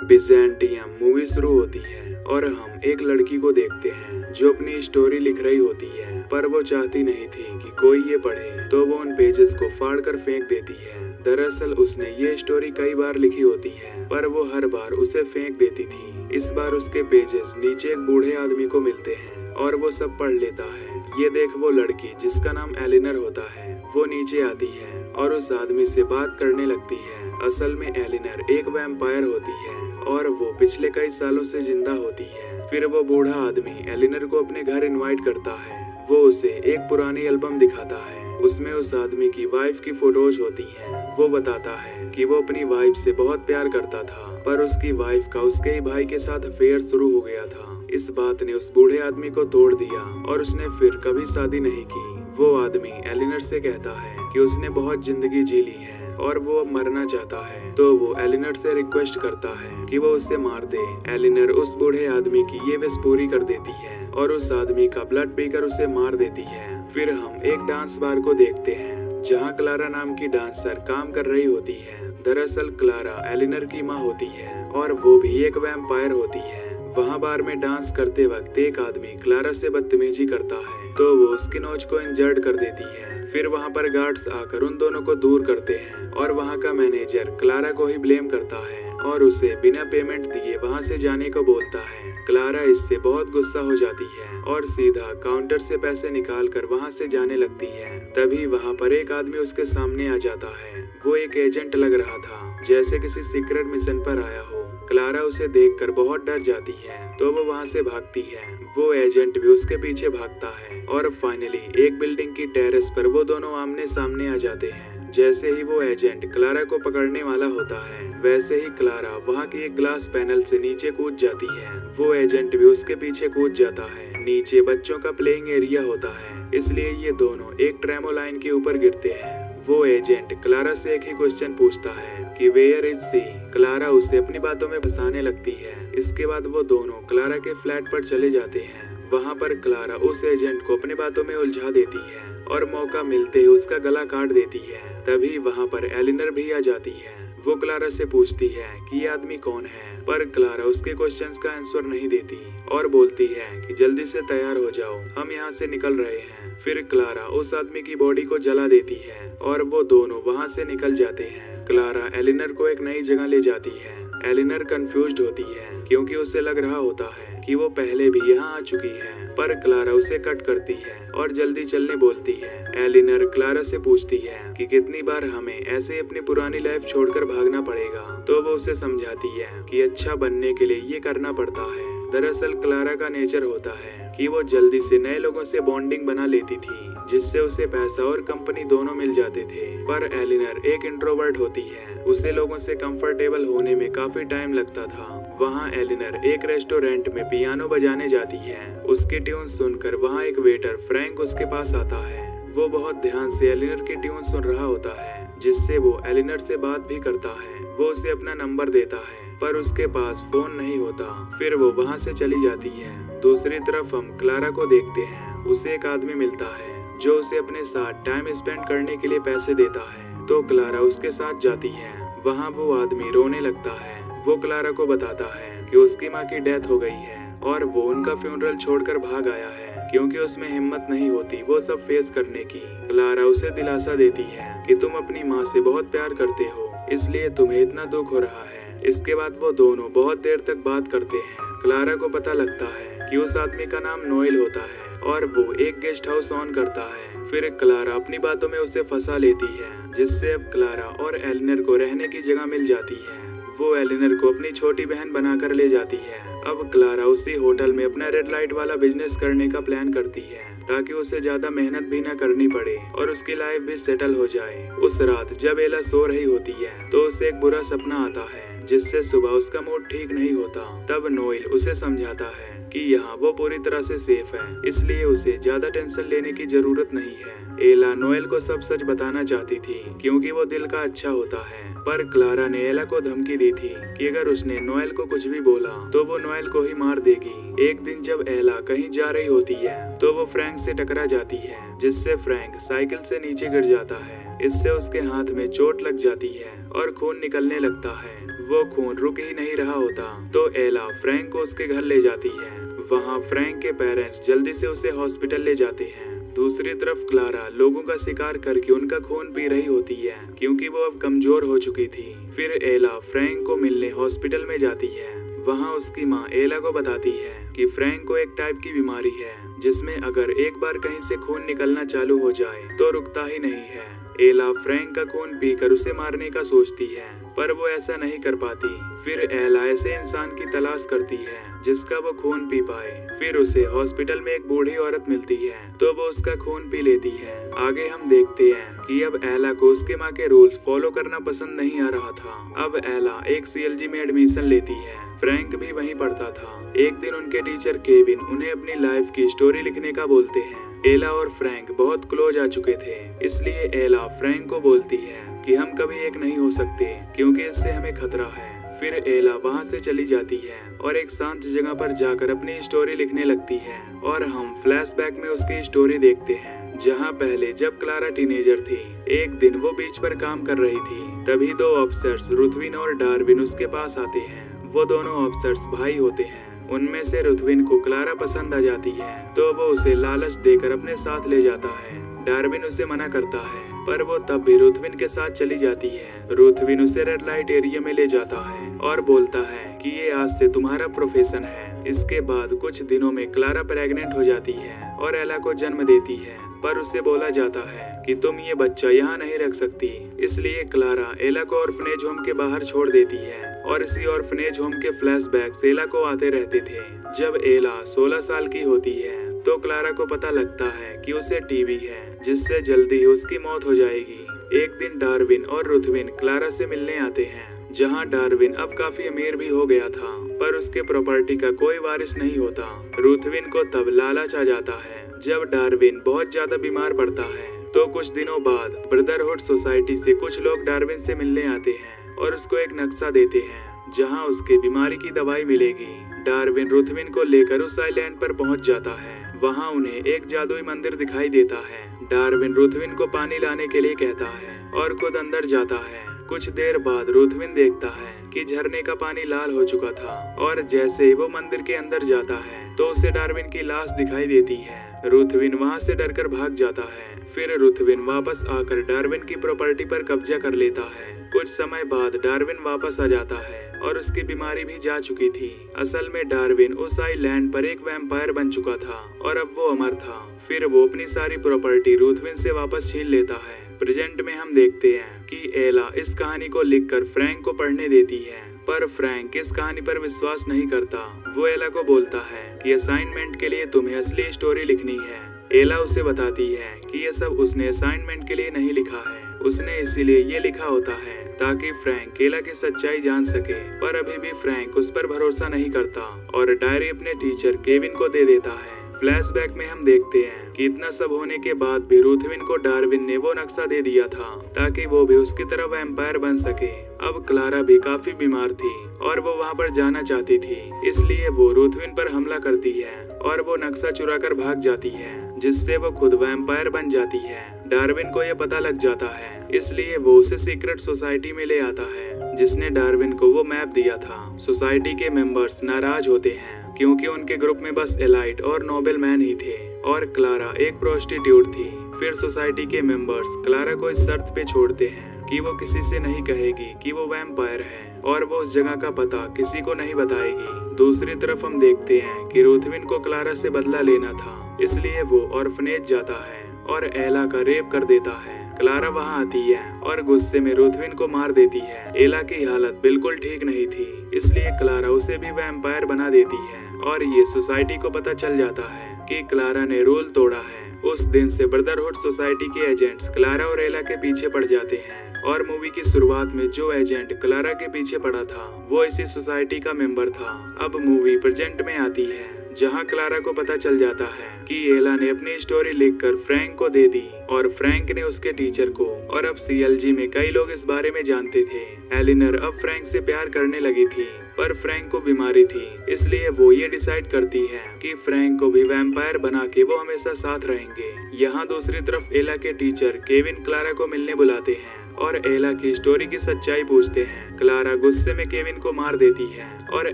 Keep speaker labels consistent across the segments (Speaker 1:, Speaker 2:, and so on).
Speaker 1: बिज़ेंटियम movie शुरू होती है और हम एक लड़की को देखते हैं जो अपनी स्टोरी लिख रही होती है, पर वो चाहती नहीं थी कि कोई ये पढ़े, तो वो उन पेजेस को फाड़कर फेंक देती है। दरअसल उसने ये स्टोरी कई बार लिखी होती है, पर वो हर बार उसे फेंक देती थी। इस बार उसके पेजेस नीचे एक बूढ़े आदमी को मिलते हैं और वो सब पढ़ लेता है। ये देख वो लड़की, जिसका नाम एलिनर होता है, वो नीचे आती है और उस आदमी से बात करने लगती है। असल में एलिनर एक वैम्पायर होती है और वो पिछले कई सालों से जिंदा होती है। फिर वो बूढ़ा आदमी एलिनर को अपने घर इनवाइट करता है। वो उसे एक पुरानी एल्बम दिखाता है, उसमें उस आदमी की वाइफ की फोटोज होती हैं। वो बताता है कि वो अपनी वाइफ से बहुत प्यार करता था, पर उसकी वाइफ का उसके ही भाई के साथ अफेयर शुरू हो गया था। इस बात ने उस बूढ़े आदमी को तोड़ दिया और उसने फिर कभी शादी नहीं की। वो आदमी एलिनर से कहता है कि उसने बहुत जिंदगी जी ली है और वो अब मरना चाहता है, तो वो एलिनर से रिक्वेस्ट करता है कि वो उसे मार दे। एलिनर उस बूढ़े आदमी की ये विश पूरी कर देती है और उस आदमी का ब्लड पीकर उसे मार देती है। फिर हम एक डांस बार को देखते हैं जहाँ क्लारा नाम की डांसर काम कर रही होती है। दरअसल क्लारा एलिनर की माँ होती है और वो भी एक वैम्पायर होती है। वहाँ बार में डांस करते वक्त एक आदमी क्लारा से बदतमीजी करता है, तो वो उसकी नोच को इंजर्ड कर देती है। फिर वहाँ पर गार्ड्स आकर उन दोनों को दूर करते हैं और वहाँ का मैनेजर क्लारा को ही ब्लेम करता है और उसे बिना पेमेंट दिए वहाँ से जाने को बोलता है। क्लारा इससे बहुत गुस्सा हो जाती है और सीधा काउंटर से पैसे निकाल कर वहाँ से जाने लगती है। तभी वहाँ पर एक आदमी उसके सामने आ जाता है। वो एक एजेंट लग रहा था, जैसे किसी सीक्रेट मिशन पर आया हो। क्लारा उसे देखकर बहुत डर जाती है, तो वो वहाँ से भागती है। वो एजेंट भी उसके पीछे भागता है और फाइनली एक बिल्डिंग की टेरेस पर वो दोनों आमने सामने आ जाते हैं। जैसे ही वो एजेंट क्लारा को पकड़ने वाला होता है, वैसे ही क्लारा वहाँ की एक ग्लास पैनल से नीचे कूद जाती है। वो एजेंट भी उसके पीछे कूद जाता है। नीचे बच्चों का प्लेइंग एरिया होता है, इसलिए ये दोनों एक ट्रेमोलाइन के ऊपर गिरते हैं। वो एजेंट क्लारा से एक ही क्वेश्चन पूछता है कि वेयर इज सी। क्लारा उसे अपनी बातों में फंसाने लगती है। इसके बाद वो दोनों क्लारा के फ्लैट पर चले जाते हैं। वहाँ पर क्लारा उस एजेंट को अपनी बातों में उलझा देती है और मौका मिलते ही उसका गला काट देती है। तभी वहाँ पर एलिनर भी आ जाती है। वो क्लारा से पूछती है कि ये आदमी कौन है, पर क्लारा उसके क्वेश्चंस का आंसर नहीं देती और बोलती है कि जल्दी से तैयार हो जाओ, हम यहाँ से निकल रहे हैं। फिर क्लारा उस आदमी की बॉडी को जला देती है और वो दोनों वहाँ से निकल जाते हैं। क्लारा एलिनर को एक नई जगह ले जाती है। एलिनर कंफ्यूज्ड होती है क्योंकि उसे लग रहा होता है कि वो पहले भी यहाँ आ चुकी है, पर क्लारा उसे कट करती है और जल्दी चलने बोलती है। एलिनर क्लारा से पूछती है कि कितनी बार हमें ऐसे अपनी पुरानी लाइफ छोड़कर भागना पड़ेगा, तो वो उसे समझाती है कि अच्छा बनने के लिए ये करना पड़ता है। दरअसल क्लारा का नेचर होता है कि वो जल्दी से नए लोगों से बॉन्डिंग बना लेती थी, जिससे उसे पैसा और कंपनी दोनों मिल जाते थे। पर एलिनर एक इंट्रोवर्ट होती है, उसे लोगों से कंफर्टेबल होने में काफी टाइम लगता था। वहाँ एलिनर एक रेस्टोरेंट में पियानो बजाने जाती है। उसकी ट्यून सुनकर वहाँ एक वेटर फ्रैंक उसके पास आता है। वो बहुत ध्यान से एलिनर की ट्यून सुन रहा होता है, जिससे वो एलिनर से बात भी करता है। वो उसे अपना नंबर देता है, पर उसके पास फोन नहीं होता। फिर वो वहाँ से चली जाती है। दूसरी तरफ हम क्लारा को देखते हैं। उसे एक आदमी मिलता है जो उसे अपने साथ टाइम स्पेंड करने के लिए पैसे देता है, तो क्लारा उसके साथ जाती है। वहाँ वो आदमी रोने लगता है। वो क्लारा को बताता है कि उसकी माँ की डेथ हो गई है और वो उनका फ्यूनरल छोड़कर भाग आया है क्योंकि उसमें हिम्मत नहीं होती वो सब फेस करने की। क्लारा उसे दिलासा देती है कि तुम अपनी माँ से बहुत प्यार करते हो, इसलिए तुम्हें इतना दुख हो रहा है। इसके बाद वो दोनों बहुत देर तक बात करते हैं। क्लारा को पता लगता है कि उस आदमी का नाम नोएल होता है और वो एक गेस्ट हाउस ऑन करता है। फिर क्लारा अपनी बातों में उसे फंसा लेती है, जिससे अब क्लारा और एलिनर को रहने की जगह मिल जाती है। वो एलिनर को अपनी छोटी बहन बनाकर ले जाती है। अब क्लारा उसी होटल में अपना रेड लाइट वाला बिजनेस करने का प्लान करती है ताकि उसे ज्यादा मेहनत भी न करनी पड़े और उसकी लाइफ भी सेटल हो जाए। उस रात जब एला सो रही होती है तो उसे एक बुरा सपना आता है, जिससे सुबह उसका मूड ठीक नहीं होता। तब नोएल उसे समझाता है कि यहाँ वो पूरी तरह से सेफ है, इसलिए उसे ज्यादा टेंशन लेने की जरूरत नहीं है। एला नोएल को सब सच बताना चाहती थी क्योंकि वो दिल का अच्छा होता है, पर क्लारा ने एला को धमकी दी थी कि अगर उसने नोएल को कुछ भी बोला तो वो नोएल को ही मार देगी। एक दिन जब एला कहीं जा रही होती है तो वो फ्रैंक से टकरा जाती है, जिससे फ्रैंक साइकिल से नीचे गिर जाता है। इससे उसके हाथ में चोट लग जाती है और खून निकलने लगता है। वो खून रुक ही नहीं रहा होता तो एला फ्रैंक को उसके घर ले जाती है। वहाँ फ्रैंक के पेरेंट्स जल्दी से उसे हॉस्पिटल ले जाते हैं। दूसरी तरफ क्लारा लोगों का शिकार करके उनका खून पी रही होती है क्योंकि वो अब कमजोर हो चुकी थी। फिर एला फ्रैंक को मिलने हॉस्पिटल में जाती है। वहाँ उसकी माँ एला को बताती है कि फ्रैंक को एक टाइप की बीमारी है जिसमें अगर एक बार कहीं से खून निकलना चालू हो जाए तो रुकता ही नहीं है। एला फ्रैंक का खून पीकर उसे मारने का सोचती है पर वो ऐसा नहीं कर पाती। फिर एला ऐसे इंसान की तलाश करती है जिसका वो खून पी पाए। फिर उसे हॉस्पिटल में एक बूढ़ी औरत मिलती है तो वो उसका खून पी लेती है। आगे हम देखते हैं कि अब एला को उसके माँ के रूल्स फॉलो करना पसंद नहीं आ रहा था। अब एला एक CLG में एडमिशन लेती है। फ्रैंक भी वहीं पढ़ता था। एक दिन उनके टीचर केविन उन्हें अपनी लाइफ की स्टोरी लिखने का बोलते हैं। एला और फ्रैंक बहुत क्लोज आ चुके थे, इसलिए एला फ्रैंक को बोलती है कि हम कभी एक नहीं हो सकते क्योंकि इससे हमें खतरा है। फिर एला वहाँ से चली जाती है और एक शांत जगह पर जाकर अपनी स्टोरी लिखने लगती है और हम फ्लैशबैक में उसकी स्टोरी देखते हैं जहाँ पहले जब क्लारा टीनेजर थी। एक दिन वो बीच पर काम कर रही थी, तभी दो अफसर्स रुथविन और डार्विन उसके पास आते हैं। वो दोनों अफसर्स भाई होते हैं। उनमें से रुथविन को क्लारा पसंद आ जाती है तो वो उसे लालच देकर अपने साथ ले जाता है। डार्विन उसे मना करता है पर वो तब भी रुथविन के साथ चली जाती है। रुथविन उसे रेड लाइट एरिया में ले जाता है और बोलता है कि ये आज से तुम्हारा प्रोफेशन है। इसके बाद कुछ दिनों में क्लारा प्रेग्नेंट हो जाती है और एला को जन्म देती है पर उसे बोला जाता है कि तुम ये बच्चा यहाँ नहीं रख सकती। इसलिए क्लारा एला को ऑर्फनेज होम के बाहर छोड़ देती है और इसी ऑर्फनेज होम के फ्लैशबैक्स एला को आते रहते थे। जब एला 16 साल की होती है तो क्लारा को पता लगता है कि उसे टीबी है जिससे जल्दी ही उसकी मौत हो जाएगी। एक दिन डार्विन और रुथविन क्लारा से मिलने आते हैं जहां डार्विन अब काफी अमीर भी हो गया था पर उसके प्रॉपर्टी का कोई वारिस नहीं होता। रुथविन को तब लालच आ जाता है जब डार्विन बहुत ज्यादा बीमार पड़ता है। तो कुछ दिनों बाद ब्रदरहुड सोसाइटी से कुछ लोग डार्विन से मिलने आते हैं और उसको एक नक्शा देते हैं जहां उसके बीमारी की दवाई मिलेगी। डार्विन रुथविन को लेकर उस आइलैंड पर पहुंच जाता है। वहां उन्हें एक जादुई मंदिर दिखाई देता है। डार्विन रुथविन को पानी लाने के लिए कहता है और खुद अंदर जाता है। कुछ देर बाद रुथविन देखता है कि झरने का पानी लाल हो चुका था और जैसे ही वो मंदिर के अंदर जाता है तो उसे डार्विन की लाश दिखाई देती है। रुथविन वहां से डरकर भाग जाता है। फिर रुथविन वापस आकर डार्विन की प्रॉपर्टी पर कब्जा कर लेता है। कुछ समय बाद डार्विन वापस आ जाता है और उसकी बीमारी भी जा चुकी थी। असल में डार्विन उस आइलैंड पर एक वैम्पायर बन चुका था और अब वो अमर था। फिर वो अपनी सारी प्रॉपर्टी रुथविन से वापस छीन लेता है। प्रेजेंट में हम देखते हैं कि एला इस कहानी को लिखकर फ्रैंक को पढ़ने देती है पर फ्रैंक इस कहानी पर विश्वास नहीं करता। वो एला को बोलता है कि असाइनमेंट के लिए तुम्हें असली स्टोरी लिखनी है। एला उसे बताती है कि ये सब उसने असाइनमेंट के लिए नहीं लिखा है, उसने इसीलिए ये लिखा होता है ताकि फ्रैंक एला की सच्चाई जान सके। पर अभी भी फ्रैंक उस पर भरोसा नहीं करता और डायरी अपने टीचर केविन को दे देता है। फ्लैशबैक में हम देखते हैं कि इतना सब होने के बाद भी रुथविन को डार्विन ने वो नक्शा दे दिया था ताकि वो भी उसकी तरह वैम्पायर बन सके। अब क्लारा भी काफी बीमार थी और वो वहाँ पर जाना चाहती थी, इसलिए वो रुथविन पर हमला करती है और वो नक्शा चुराकर भाग जाती है जिससे वो खुद वैम्पायर बन जाती है। डार्विन को ये पता लग जाता है, इसलिए वो उसे सीक्रेट सोसाइटी में ले आता है जिसने डार्विन को वो मैप दिया था। सोसाइटी के मेंबर्स नाराज होते हैं क्योंकि उनके ग्रुप में बस एलाइट और नोबेल मैन ही थे और क्लारा एक प्रोस्टिट्यूट थी। फिर सोसाइटी के मेंबर्स क्लारा को इस शर्त पे छोड़ते हैं कि वो किसी से नहीं कहेगी कि वो वैम्पायर है और वो उस जगह का पता किसी को नहीं बताएगी। दूसरी तरफ हम देखते हैं कि रुथविन को क्लारा से बदला लेना था, इसलिए वो ऑर्फनेज जाता है और एला का रेप कर देता है। क्लारा वहां आती है और गुस्से में रुथविन को मार देती है। एला की हालत बिल्कुल ठीक नहीं थी, इसलिए क्लारा उसे भी वैम्पायर बना देती है और ये सोसाइटी को पता चल जाता है कि क्लारा ने रूल तोड़ा है। उस दिन से ब्रदरहुड सोसाइटी के एजेंट्स क्लारा और एला के पीछे पड़ जाते हैं और मूवी की शुरुआत में जो एजेंट क्लारा के पीछे पड़ा था वो इसी सोसाइटी का मेंबर था। अब मूवी प्रेजेंट में आती है जहां क्लारा को पता चल जाता है कि एला ने अपनी स्टोरी लिखकर फ्रैंक को दे दी और फ्रैंक ने उसके टीचर को। और अब CLG में कई लोग इस बारे में जानते थे। एलिनर अब फ्रैंक से प्यार करने लगी थी पर फ्रैंक को बीमारी थी, इसलिए वो ये डिसाइड करती है कि फ्रैंक को भी वैम्पायर बना के वो हमेशा साथ रहेंगे। यहाँ दूसरी तरफ एला के टीचर केविन क्लारा को मिलने बुलाते हैं और एला की स्टोरी की सच्चाई पूछते हैं। क्लारा गुस्से में केविन को मार देती है और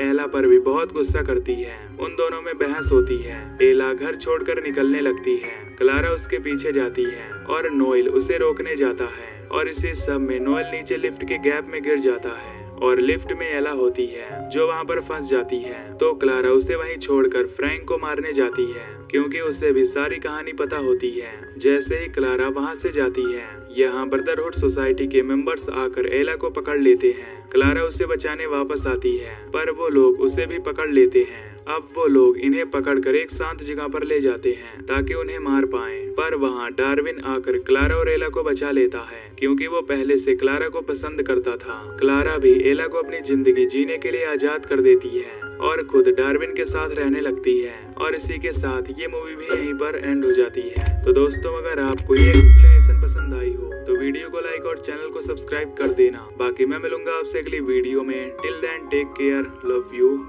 Speaker 1: एला पर भी बहुत गुस्सा करती है। उन दोनों में बहस होती है। एला घर छोड़कर निकलने लगती है। क्लारा उसके पीछे जाती है और नोएल उसे रोकने जाता है और इसी सब में नोएल नीचे लिफ्ट के गैप में गिर जाता है और लिफ्ट में एला होती है जो वहाँ पर फंस जाती है। तो क्लारा उसे वहीं छोड़कर फ्रैंक को मारने जाती है क्योंकि उसे भी सारी कहानी पता होती है। जैसे ही क्लारा वहाँ से जाती है, यहाँ ब्रदरहुड सोसाइटी के मेंबर्स आकर एला को पकड़ लेते हैं। क्लारा उसे बचाने वापस आती है पर वो लोग उसे भी पकड़ लेते हैं। अब वो लोग इन्हें पकड़कर एक शांत जगह पर ले जाते हैं ताकि उन्हें मार पाएं। पर वहाँ डार्विन आकर क्लारा और एला को बचा लेता है क्योंकि वो पहले से क्लारा को पसंद करता था। क्लारा भी एला को अपनी जिंदगी जीने के लिए आजाद कर देती है और खुद डार्विन के साथ रहने लगती है। और इसी के साथ ये मूवी भी यहीं पर एंड हो जाती है। तो दोस्तों, अगर आपको ये एक्सप्लेनेशन पसंद आई हो तो वीडियो को लाइक और चैनल को सब्सक्राइब कर देना। बाकी मैं मिलूंगा आपसे अगली वीडियो में। Till then take care, love you.